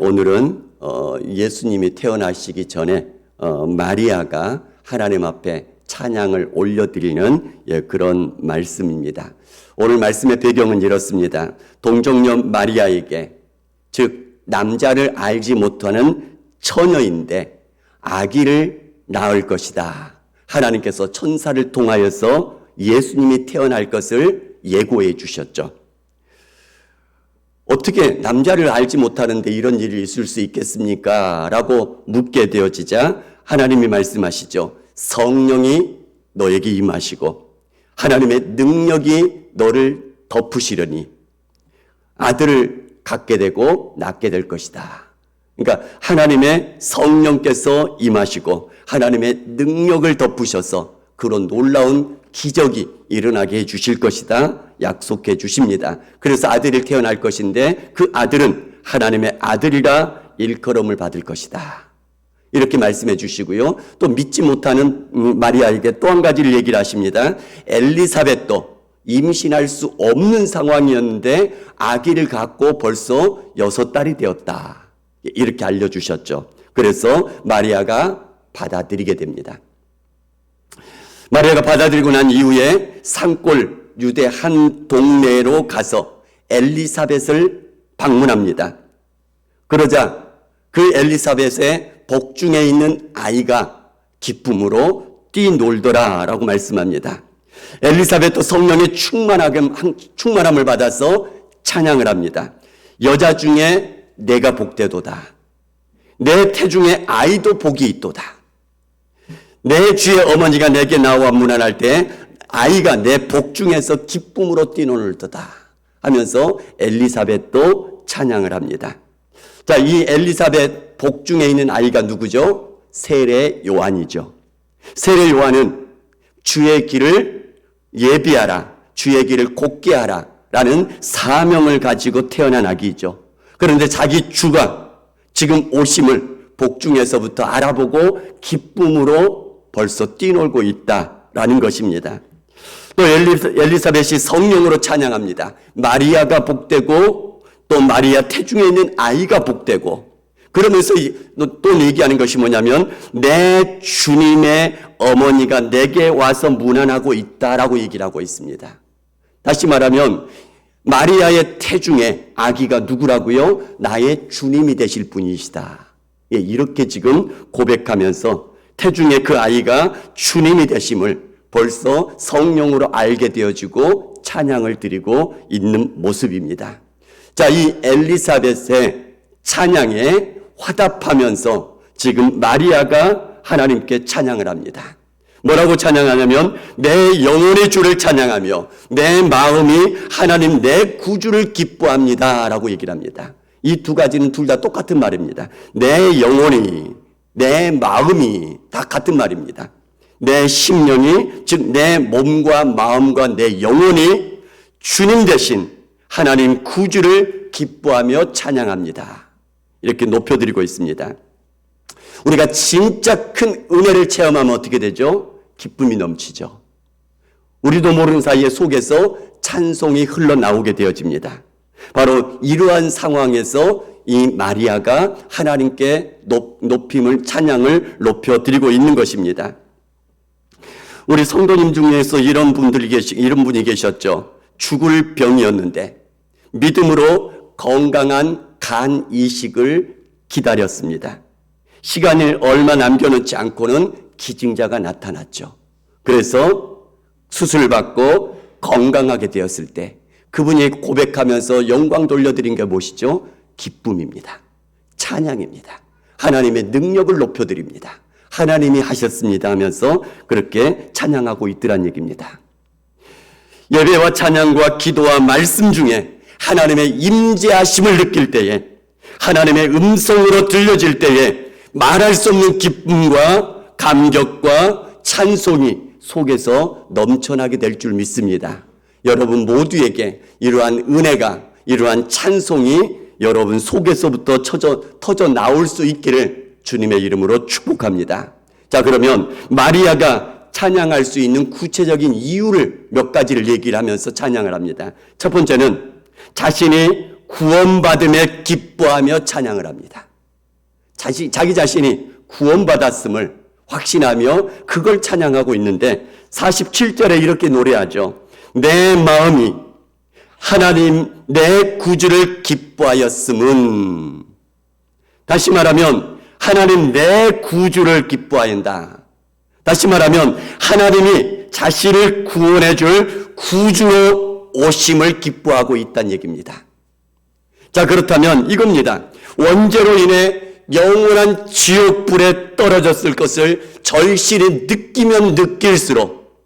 오늘은 예수님이 태어나시기 전에 마리아가 하나님 앞에 찬양을 올려드리는 그런 말씀입니다. 오늘 말씀의 배경은 이렇습니다. 동정녀 마리아에게, 즉 남자를 알지 못하는 처녀인데 아기를 낳을 것이다. 하나님께서 천사를 통하여서 예수님이 태어날 것을 예고해 주셨죠. 어떻게 남자를 알지 못하는데 이런 일이 있을 수 있겠습니까? 라고 묻게 되어지자 하나님이 말씀하시죠. 성령이 너에게 임하시고 하나님의 능력이 너를 덮으시려니 아들을 갖게 되고 낳게 될 것이다. 그러니까 하나님의 성령께서 임하시고 하나님의 능력을 덮으셔서 그런 놀라운 기적이 일어나게 해 주실 것이다 약속해 주십니다. 그래서 아들이 태어날 것인데 그 아들은 하나님의 아들이라 일컬음을 받을 것이다. 이렇게 말씀해 주시고요. 또 믿지 못하는 마리아에게 또 한 가지를 얘기를 하십니다. 엘리사벳도 임신할 수 없는 상황이었는데 아기를 갖고 벌써 6달이 되었다. 이렇게 알려주셨죠. 그래서 마리아가 받아들이게 됩니다. 마리아가 받아들이고 난 이후에 산골 유대 한 동네로 가서 엘리사벳을 방문합니다. 그러자 그 엘리사벳의 복중에 있는 아이가 기쁨으로 뛰놀더라 라고 말씀합니다. 엘리사벳도 성령의 충만함을 받아서 찬양을 합니다. 여자 중에 내가 복되도다. 내 태중에 아이도 복이 있도다. 내 주의 어머니가 내게 나와 문안할 때 아이가 내 복중에서 기쁨으로 뛰놀더다 하면서 엘리사벳도 찬양을 합니다. 자, 이 엘리사벳 복중에 있는 아이가 누구죠? 세례 요한이죠. 세례 요한은 주의 길을 예비하라, 주의 길을 곧게 하라 라는 사명을 가지고 태어난 아기이죠. 그런데 자기 주가 지금 오심을 복중에서부터 알아보고 기쁨으로 벌써 뛰놀고 있다라는 것입니다. 또 엘리사벳이 성령으로 찬양합니다. 마리아가 복되고 또 마리아 태중에 있는 아이가 복되고, 그러면서 또 얘기하는 것이 뭐냐면 내 주님의 어머니가 내게 와서 문안하고 있다라고 얘기를 하고 있습니다. 다시 말하면 마리아의 태중에 아기가 누구라고요? 나의 주님이 되실 분이시다. 이렇게 지금 고백하면서 태중에 그 아이가 주님이 되심을 벌써 성령으로 알게 되어지고 찬양을 드리고 있는 모습입니다. 자, 이 엘리사벳의 찬양에 화답하면서 지금 마리아가 하나님께 찬양을 합니다. 뭐라고 찬양하냐면 내 영혼의 주를 찬양하며 내 마음이 하나님 내 구주를 기뻐합니다 라고 얘기를 합니다. 이 두 가지는 둘 다 똑같은 말입니다. 내 영혼이, 내 마음이 다 같은 말입니다. 내 심령이, 즉 내 몸과 마음과 내 영혼이 주님 대신 하나님 구주를 기뻐하며 찬양합니다. 이렇게 높여드리고 있습니다. 우리가 진짜 큰 은혜를 체험하면 어떻게 되죠? 기쁨이 넘치죠. 우리도 모르는 사이에 속에서 찬송이 흘러나오게 되어집니다. 바로 이러한 상황에서 이 마리아가 하나님께 높임을, 찬양을 높여드리고 있는 것입니다. 우리 성도님 중에서 이런 분이 계셨죠. 죽을 병이었는데 믿음으로 건강한 간 이식을 기다렸습니다. 시간을 얼마 남겨놓지 않고는 기증자가 나타났죠. 그래서 수술을 받고 건강하게 되었을 때 그분이 고백하면서 영광 돌려드린 게 무엇이죠? 기쁨입니다. 찬양입니다. 하나님의 능력을 높여드립니다. 하나님이 하셨습니다 하면서 그렇게 찬양하고 있더란 얘기입니다. 예배와 찬양과 기도와 말씀 중에 하나님의 임재하심을 느낄 때에, 하나님의 음성으로 들려질 때에 말할 수 없는 기쁨과 감격과 찬송이 속에서 넘쳐나게 될 줄 믿습니다. 여러분 모두에게 이러한 은혜가, 이러한 찬송이 여러분 속에서부터 터져 나올 수 있기를 주님의 이름으로 축복합니다. 자, 그러면 마리아가 찬양할 수 있는 구체적인 이유를 몇 가지를 얘기를 하면서 찬양을 합니다. 첫 번째는 자신이 구원받음에 기뻐하며 찬양을 합니다. 자기 자신이 구원받았음을 확신하며 그걸 찬양하고 있는데 47절에 이렇게 노래하죠. 내 마음이 하나님 내 구주를 기뻐하였음은, 다시 말하면 하나님 내 구주를 기뻐하인다. 다시 말하면 하나님이 자신을 구원해 줄 구주로 오심을 기뻐하고 있다는 얘기입니다. 자, 그렇다면 이겁니다. 원죄로 인해 영원한 지옥불에 떨어졌을 것을 절실히 느끼면 느낄수록,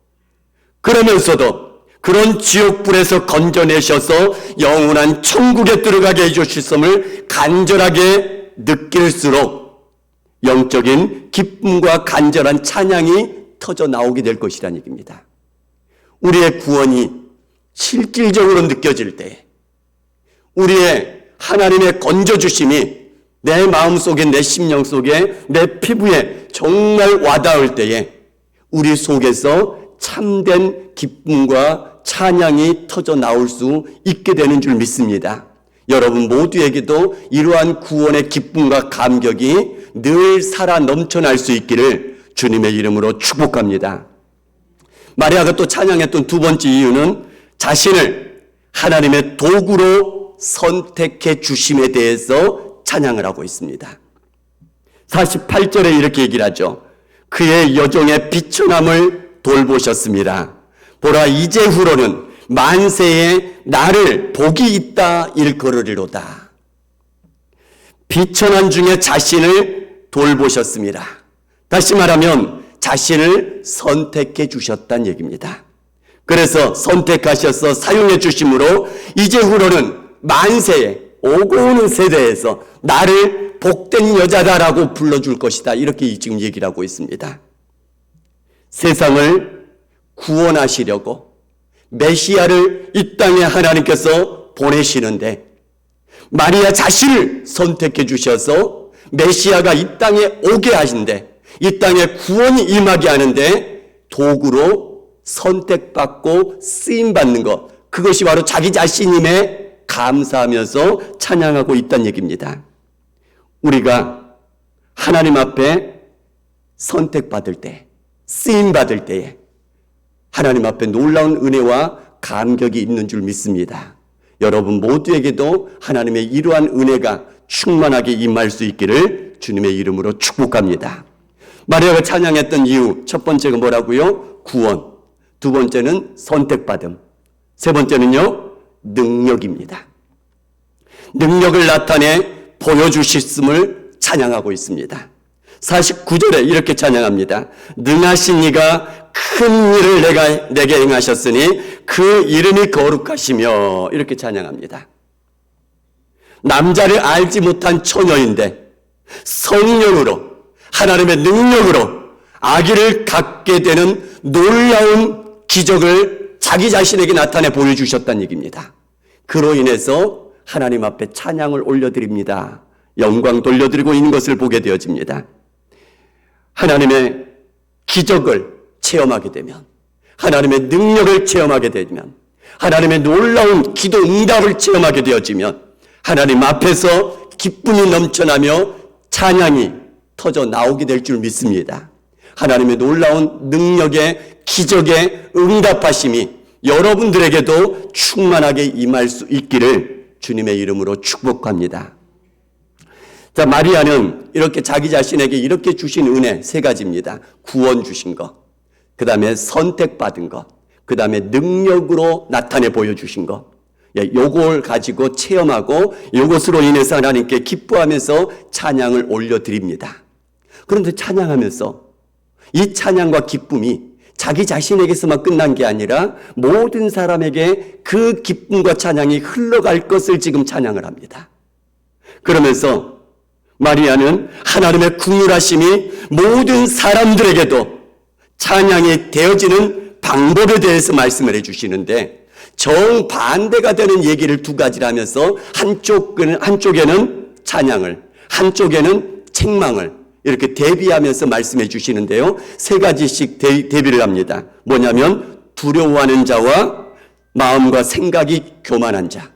그러면서도 그런 지옥불에서 건져내셔서 영원한 천국에 들어가게 해주셨음을 간절하게 느낄수록 영적인 기쁨과 간절한 찬양이 터져 나오게 될 것이라는 얘기입니다. 우리의 구원이 실질적으로 느껴질 때, 우리의 하나님의 건져주심이 내 마음속에, 내 심령 속에, 내 피부에 정말 와닿을 때에 우리 속에서 참된 기쁨과 찬양이 터져 나올 수 있게 되는 줄 믿습니다. 여러분 모두에게도 이러한 구원의 기쁨과 감격이 늘 살아 넘쳐날 수 있기를 주님의 이름으로 축복합니다. 마리아가 또 찬양했던 두 번째 이유는 자신을 하나님의 도구로 선택해 주심에 대해서 찬양을 하고 있습니다. 48절에 이렇게 얘기를 하죠. 그의 여종의 비천함을 돌보셨습니다. 보라, 이제후로는 만세에 나를 복이 있다 일컬으리로다. 비천한 중에 자신을 돌보셨습니다. 다시 말하면 자신을 선택해 주셨다는 얘기입니다. 그래서 선택하셔서 사용해 주심으로 이제후로는 만세에, 오고 오는 세대에서 나를 복된 여자다라고 불러줄 것이다, 이렇게 지금 얘기를 하고 있습니다. 세상을 구원하시려고 메시아를 이 땅에 하나님께서 보내시는데 마리아 자신을 선택해 주셔서 메시아가 이 땅에 오게 하신데, 이 땅에 구원이 임하게 하는데 도구로 선택받고 쓰임받는 것, 그것이 바로 자기 자신임에 감사하면서 찬양하고 있다는 얘기입니다. 우리가 하나님 앞에 선택받을 때, 쓰임받을 때에 하나님 앞에 놀라운 은혜와 감격이 있는 줄 믿습니다. 여러분 모두에게도 하나님의 이러한 은혜가 충만하게 임할 수 있기를 주님의 이름으로 축복합니다. 마리아가 찬양했던 이유, 첫 번째가 뭐라고요? 구원. 두 번째는 선택받음. 세 번째는요, 능력입니다. 능력을 나타내 보여주셨음을 찬양하고 있습니다. 49절에 이렇게 찬양합니다. 능하신 이가 큰 일을 내게 행하셨으니 그 이름이 거룩하시며, 이렇게 찬양합니다. 남자를 알지 못한 처녀인데 성령으로, 하나님의 능력으로 아기를 갖게 되는 놀라운 기적을 자기 자신에게 나타내 보여주셨다는 얘기입니다. 그로 인해서 하나님 앞에 찬양을 올려드립니다. 영광 돌려드리고 있는 것을 보게 되어집니다. 하나님의 기적을 체험하게 되면, 하나님의 능력을 체험하게 되면, 하나님의 놀라운 기도 응답을 체험하게 되어지면 하나님 앞에서 기쁨이 넘쳐나며 찬양이 터져 나오게 될 줄 믿습니다. 하나님의 놀라운 능력의 기적의 응답하심이 여러분들에게도 충만하게 임할 수 있기를 주님의 이름으로 축복합니다. 자, 마리아는 이렇게 자기 자신에게 이렇게 주신 은혜 세 가지입니다. 구원 주신 것, 그 다음에 선택받은 것, 그 다음에 능력으로 나타내 보여주신 것. 요걸 가지고 체험하고 요것으로 인해서 하나님께 기뻐하면서 찬양을 올려드립니다. 그런데 찬양하면서 이 찬양과 기쁨이 자기 자신에게서만 끝난 게 아니라 모든 사람에게 그 기쁨과 찬양이 흘러갈 것을 지금 찬양을 합니다. 그러면서 마리아는 하나님의 긍휼하심이 모든 사람들에게도 찬양이 되어지는 방법에 대해서 말씀을 해주시는데, 정반대가 되는 얘기를 두 가지를 하면서 한쪽에는 찬양을, 한쪽에는 책망을 이렇게 대비하면서 말씀해 주시는데요. 세 가지씩 대비를 합니다. 뭐냐면 두려워하는 자와 마음과 생각이 교만한 자,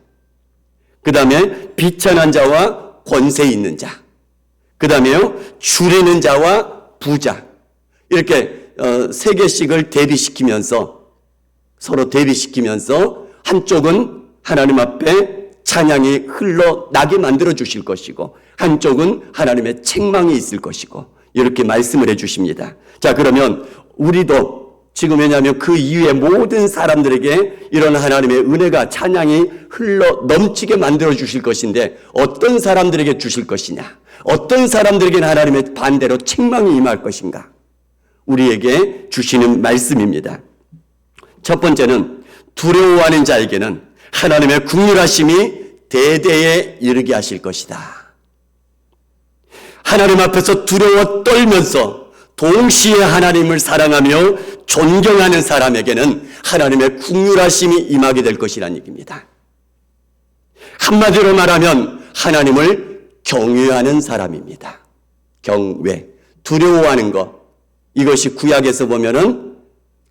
그 다음에 비천한 자와 권세 있는 자, 그 다음에요 줄이는 자와 부자, 이렇게 세 개씩을 대비시키면서 서로 대비시키면서 한쪽은 하나님 앞에 찬양이 흘러나게 만들어 주실 것이고 한쪽은 하나님의 책망이 있을 것이고 이렇게 말씀을 해 주십니다. 자, 그러면 우리도 지금 왜냐하면 그 이후에 모든 사람들에게 이런 하나님의 은혜가 찬양이 흘러 넘치게 만들어 주실 것인데 어떤 사람들에게 주실 것이냐, 어떤 사람들에게는 하나님의 반대로 책망이 임할 것인가, 우리에게 주시는 말씀입니다. 첫 번째는 두려워하는 자에게는 하나님의 긍휼하심이 대대에 이르게 하실 것이다. 하나님 앞에서 두려워 떨면서 동시에 하나님을 사랑하며 존경하는 사람에게는 하나님의 긍휼하심이 임하게 될 것이라는 얘기입니다. 한마디로 말하면 하나님을 경외하는 사람입니다. 경외, 두려워하는 것, 이것이 구약에서 보면은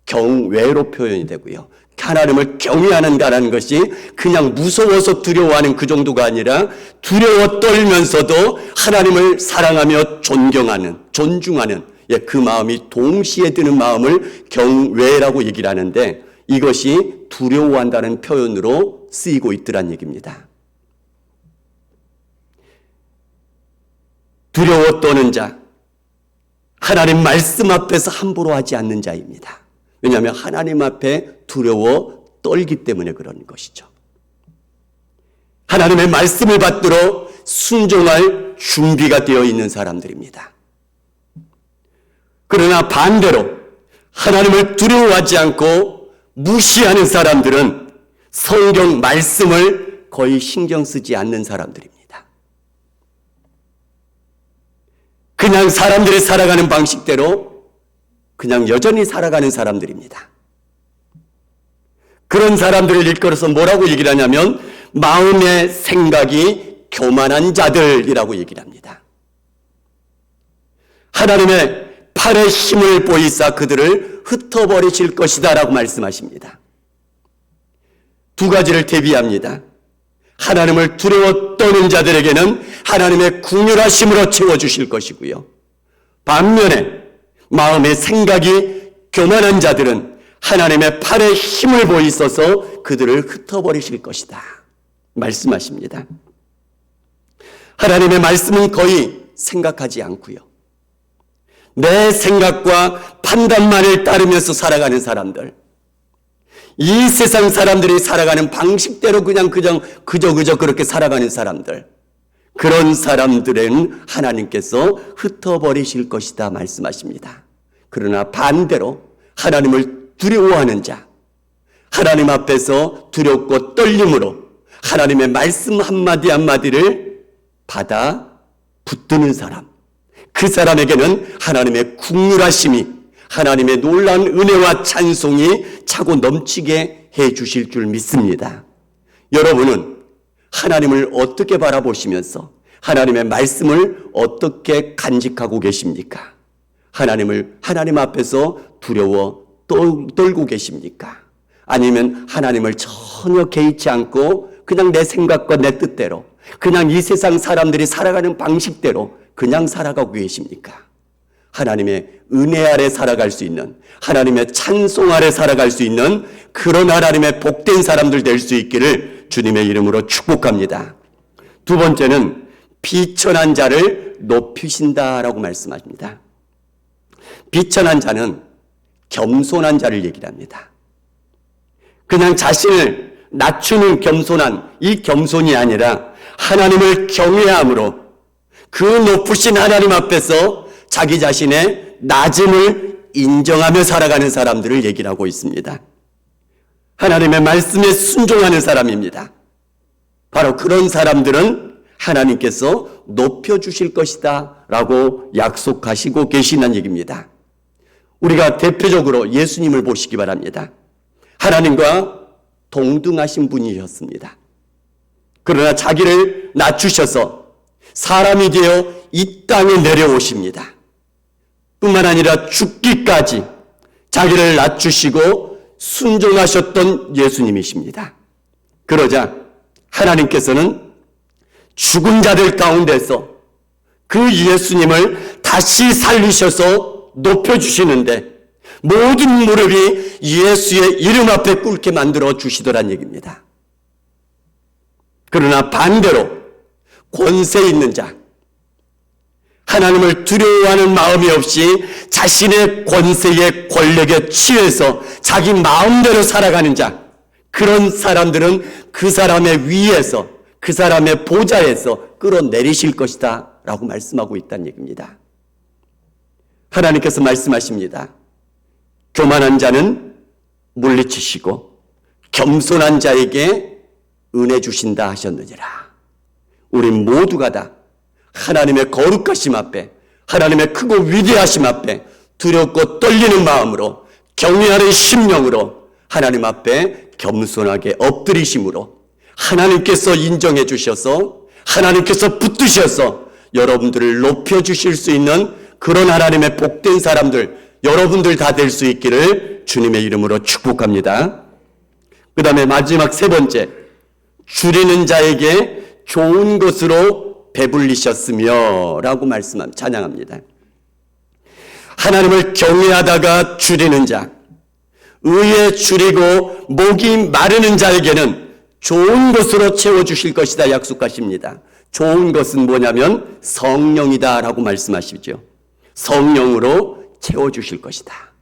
경외로 표현이 되고요. 하나님을 경외하는가라는 것이 그냥 무서워서 두려워하는 그 정도가 아니라 두려워 떨면서도 하나님을 사랑하며 존경하는, 존중하는 그 마음이 동시에 드는 마음을 경외라고 얘기를 하는데 이것이 두려워한다는 표현으로 쓰이고 있더란 얘기입니다. 두려워 떠는 자, 하나님 말씀 앞에서 함부로 하지 않는 자입니다. 왜냐하면 하나님 앞에 두려워 떨기 때문에 그런 것이죠. 하나님의 말씀을 받들어 순종할 준비가 되어 있는 사람들입니다. 그러나 반대로 하나님을 두려워하지 않고 무시하는 사람들은 성경 말씀을 거의 신경 쓰지 않는 사람들입니다. 그냥 사람들이 살아가는 방식대로 그냥 여전히 살아가는 사람들입니다. 그런 사람들을 일컬어서 뭐라고 얘기를 하냐면 마음의 생각이 교만한 자들이라고 얘기를 합니다. 하나님의 팔에 힘을 보이사 그들을 흩어버리실 것이다 라고 말씀하십니다. 두 가지를 대비합니다. 하나님을 두려워 떠는 자들에게는 하나님의 긍휼하심으로 채워주실 것이고요. 반면에 마음의 생각이 교만한 자들은 하나님의 팔에 힘을 보이소서 그들을 흩어버리실 것이다 말씀하십니다. 하나님의 말씀은 거의 생각하지 않고요. 내 생각과 판단만을 따르면서 살아가는 사람들, 이 세상 사람들이 살아가는 방식대로 그냥 그저 그렇게 살아가는 사람들, 그런 사람들은 하나님께서 흩어버리실 것이다 말씀하십니다. 그러나 반대로 하나님을 두려워하는 자, 하나님 앞에서 두렵고 떨림으로 하나님의 말씀 한마디 한마디를 받아 붙드는 사람, 그 사람에게는 하나님의 긍휼하심이, 하나님의 놀라운 은혜와 찬송이 차고 넘치게 해 주실 줄 믿습니다. 여러분은 하나님을 어떻게 바라보시면서 하나님의 말씀을 어떻게 간직하고 계십니까? 하나님 앞에서 두려워 떨고 계십니까? 아니면 하나님을 전혀 개의치 않고 그냥 내 생각과 내 뜻대로, 그냥 이 세상 사람들이 살아가는 방식대로 그냥 살아가고 계십니까? 하나님의 은혜 아래 살아갈 수 있는, 하나님의 찬송 아래 살아갈 수 있는 그런 하나님의 복된 사람들 될 수 있기를 주님의 이름으로 축복합니다. 두 번째는 비천한 자를 높이신다라고 말씀하십니다. 비천한 자는 겸손한 자를 얘기를 합니다. 그냥 자신을 낮추는 겸손한 이 겸손이 아니라 하나님을 경외함으로 그 높으신 하나님 앞에서 자기 자신의 낮음을 인정하며 살아가는 사람들을 얘기를 하고 있습니다. 하나님의 말씀에 순종하는 사람입니다. 바로 그런 사람들은 하나님께서 높여주실 것이다 라고 약속하시고 계시는 얘기입니다. 우리가 대표적으로 예수님을 보시기 바랍니다. 하나님과 동등하신 분이셨습니다. 그러나 자기를 낮추셔서 사람이 되어 이 땅에 내려오십니다. 뿐만 아니라 죽기까지 자기를 낮추시고 순종하셨던 예수님이십니다. 그러자 하나님께서는 죽은 자들 가운데서 그 예수님을 다시 살리셔서 높여주시는데 모든 무릎이 예수의 이름 앞에 꿇게 만들어 주시더란 얘기입니다. 그러나 반대로 권세 있는 자, 하나님을 두려워하는 마음이 없이 자신의 권세의 권력에 취해서 자기 마음대로 살아가는 자, 그런 사람들은 그 사람의 위에서, 그 사람의 보좌에서 끌어내리실 것이다 라고 말씀하고 있다는 얘기입니다. 하나님께서 말씀하십니다. 교만한 자는 물리치시고 겸손한 자에게 은혜 주신다 하셨느니라. 우리 모두가 다 하나님의 거룩하심 앞에, 하나님의 크고 위대하심 앞에 두렵고 떨리는 마음으로, 경외하는 심령으로 하나님 앞에 겸손하게 엎드리심으로 하나님께서 인정해 주셔서, 하나님께서 붙드셔서 여러분들을 높여주실 수 있는 그런 하나님의 복된 사람들, 여러분들 다 될 수 있기를 주님의 이름으로 축복합니다. 그 다음에 마지막 세 번째, 줄이는 자에게 좋은 것으로 배불리셨으며 라고 찬양합니다. 하나님을 경외하다가 줄이는 자, 의에 줄이고 목이 마르는 자에게는 좋은 것으로 채워주실 것이다 약속하십니다. 좋은 것은 뭐냐면 성령이다 라고 말씀하시죠. 성령으로 채워주실 것이다.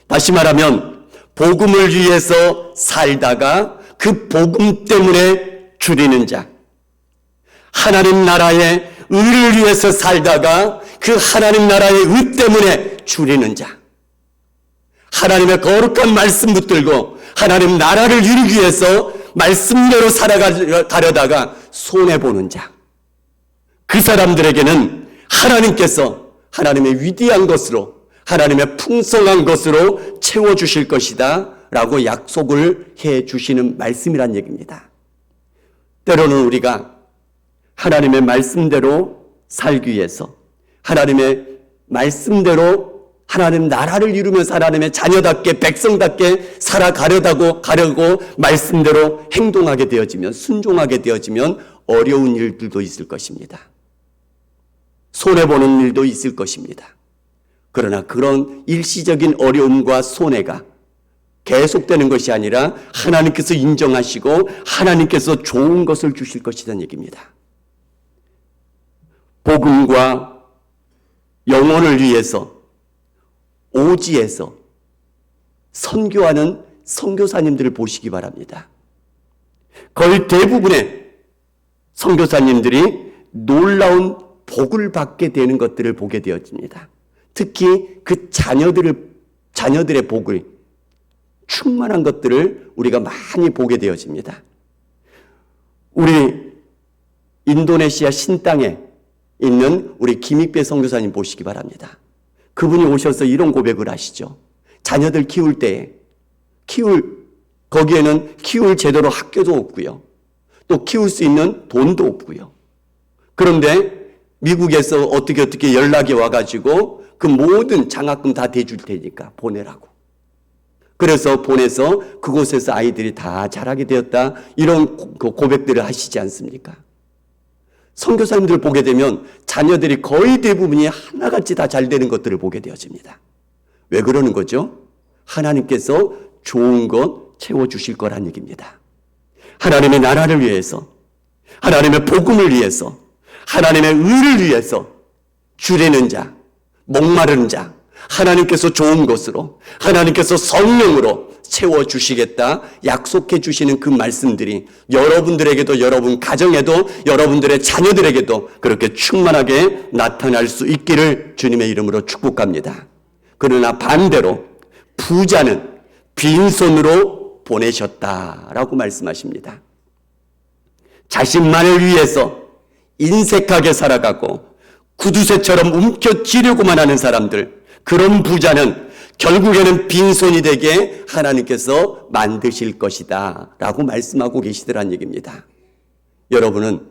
다시 말하면 복음을 위해서 살다가 그 복음 때문에 줄이는 자, 하나님 나라의 의를 위해서 살다가 그 하나님 나라의 의 때문에 줄이는 자, 하나님의 거룩한 말씀 붙들고 하나님 나라를 이루기 위해서 말씀대로 살아가려다가 손해보는 자, 그 사람들에게는 하나님께서 하나님의 위대한 것으로, 하나님의 풍성한 것으로 채워주실 것이다 라고 약속을 해주시는 말씀이란 얘기입니다. 때로는 우리가 하나님의 말씀대로 살기 위해서, 하나님의 말씀대로 하나님 나라를 이루면서 하나님의 자녀답게, 백성답게 살아가려고 말씀대로 행동하게 되어지면, 순종하게 되어지면 어려운 일들도 있을 것입니다. 손해보는 일도 있을 것입니다. 그러나 그런 일시적인 어려움과 손해가 계속되는 것이 아니라 하나님께서 인정하시고 하나님께서 좋은 것을 주실 것이라는 얘기입니다. 복음과 영혼을 위해서 오지에서 선교하는 선교사님들을 보시기 바랍니다. 거의 대부분의 선교사님들이 놀라운 복을 받게 되는 것들을 보게 되어집니다. 특히 그 자녀들의 복을, 충만한 것들을 우리가 많이 보게 되어집니다. 우리 인도네시아 신땅에 있는 우리 김익배 선교사님 보시기 바랍니다. 그분이 오셔서 이런 고백을 하시죠. 자녀들 키울 때에 거기에는 키울 제대로 학교도 없고요. 또 키울 수 있는 돈도 없고요. 그런데 미국에서 어떻게 연락이 와가지고 그 모든 장학금 다 대줄 테니까 보내라고. 그래서 보내서 그곳에서 아이들이 다 자라게 되었다. 이런 고백들을 하시지 않습니까? 선교사님들 보게 되면 자녀들이 거의 대부분이 하나같이 다 잘 되는 것들을 보게 되어집니다. 왜 그러는 거죠? 하나님께서 좋은 것 채워주실 거란 얘기입니다. 하나님의 나라를 위해서, 하나님의 복음을 위해서, 하나님의 의를 위해서 줄이는 자, 목마르는 자, 하나님께서 좋은 것으로, 하나님께서 성령으로 채워주시겠다 약속해 주시는 그 말씀들이 여러분들에게도, 여러분 가정에도, 여러분들의 자녀들에게도 그렇게 충만하게 나타날 수 있기를 주님의 이름으로 축복합니다. 그러나 반대로 부자는 빈손으로 보내셨다라고 말씀하십니다. 자신만을 위해서 인색하게 살아가고 구두쇠처럼 움켜쥐려고만 하는 사람들, 그런 부자는 결국에는 빈손이 되게 하나님께서 만드실 것이다 라고 말씀하고 계시더란 얘기입니다. 여러분은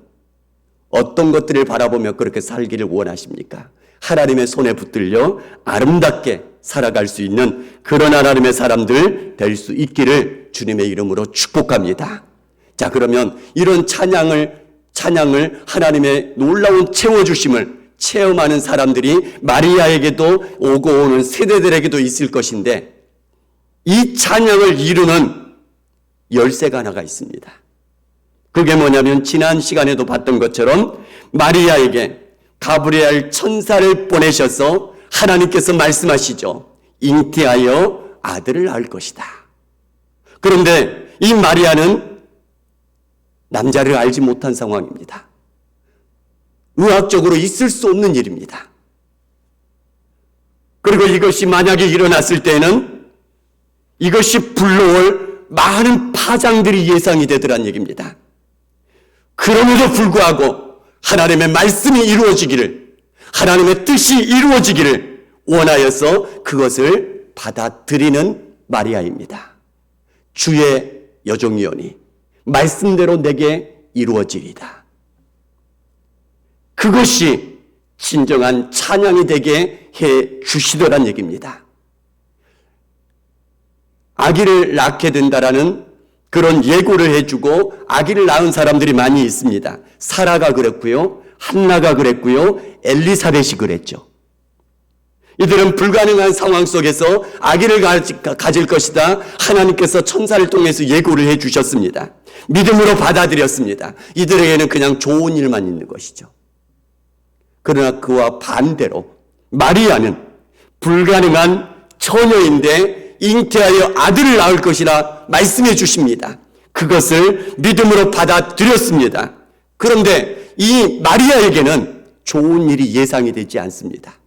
어떤 것들을 바라보며 그렇게 살기를 원하십니까? 하나님의 손에 붙들려 아름답게 살아갈 수 있는 그런 하나님의 사람들 될 수 있기를 주님의 이름으로 축복합니다. 자, 그러면 이런 찬양을 하나님의 놀라운 채워주심을 체험하는 사람들이 마리아에게도 오고 오는 세대들에게도 있을 것인데, 이 찬양을 이루는 열쇠가 하나가 있습니다. 그게 뭐냐면 지난 시간에도 봤던 것처럼 마리아에게 가브리엘 천사를 보내셔서 하나님께서 말씀하시죠. 잉태하여 아들을 낳을 것이다. 그런데 이 마리아는 남자를 알지 못한 상황입니다. 의학적으로 있을 수 없는 일입니다. 그리고 이것이 만약에 일어났을 때는 이것이 불러올 많은 파장들이 예상이 되더란 얘기입니다. 그럼에도 불구하고 하나님의 말씀이 이루어지기를, 하나님의 뜻이 이루어지기를 원하여서 그것을 받아들이는 마리아입니다. 주의 여종이오니 말씀대로 내게 이루어지리다. 그것이 진정한 찬양이 되게 해 주시더란 얘기입니다. 아기를 낳게 된다라는 그런 예고를 해주고 아기를 낳은 사람들이 많이 있습니다. 사라가 그랬고요, 한나가 그랬고요, 엘리사벳이 그랬죠. 이들은 불가능한 상황 속에서 아기를 가질 것이다, 하나님께서 천사를 통해서 예고를 해주셨습니다. 믿음으로 받아들였습니다. 이들에게는 그냥 좋은 일만 있는 것이죠. 그러나 그와 반대로 마리아는 불가능한 처녀인데 잉태하여 아들을 낳을 것이라 말씀해 주십니다. 그것을 믿음으로 받아들였습니다. 그런데 이 마리아에게는 좋은 일이 예상이 되지 않습니다.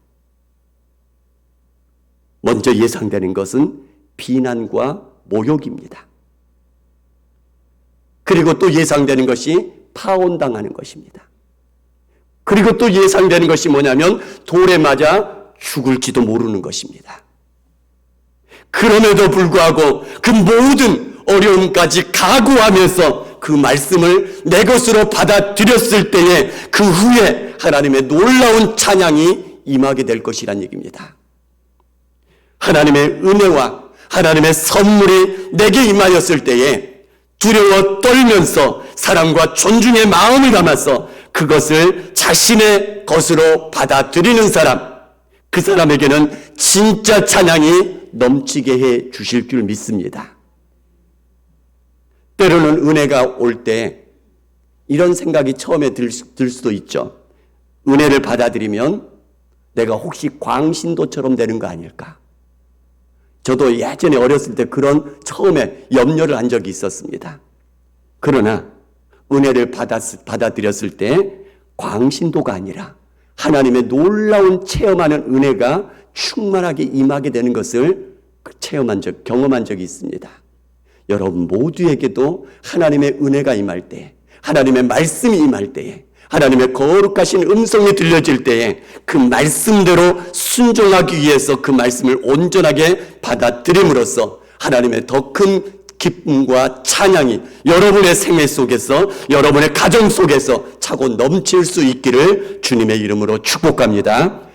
먼저 예상되는 것은 비난과 모욕입니다. 그리고 또 예상되는 것이 파혼당하는 것입니다. 그리고 또 예상되는 것이 뭐냐면 돌에 맞아 죽을지도 모르는 것입니다. 그럼에도 불구하고 그 모든 어려움까지 각오하면서 그 말씀을 내 것으로 받아들였을 때에 그 후에 하나님의 놀라운 찬양이 임하게 될 것이란 얘기입니다. 하나님의 은혜와 하나님의 선물이 내게 임하였을 때에 두려워 떨면서 사랑과 존중의 마음을 담아서 그것을 자신의 것으로 받아들이는 사람, 그 사람에게는 진짜 찬양이 넘치게 해 주실 줄 믿습니다. 때로는 은혜가 올 때 이런 생각이 처음에 들 수도 있죠. 은혜를 받아들이면 내가 혹시 광신도처럼 되는 거 아닐까? 저도 예전에 어렸을 때 그런 처음에 염려를 한 적이 있었습니다. 그러나 은혜를 받아들였을 때 광신도가 아니라 하나님의 놀라운 체험하는 은혜가 충만하게 임하게 되는 것을 경험한 적이 있습니다. 여러분 모두에게도 하나님의 은혜가 임할 때, 하나님의 말씀이 임할 때에, 하나님의 거룩하신 음성이 들려질 때에 그 말씀대로 순종하기 위해서 그 말씀을 온전하게 받아들임으로써 하나님의 더 큰 기쁨과 찬양이 여러분의 생애 속에서, 여러분의 가정 속에서 차고 넘칠 수 있기를 주님의 이름으로 축복합니다.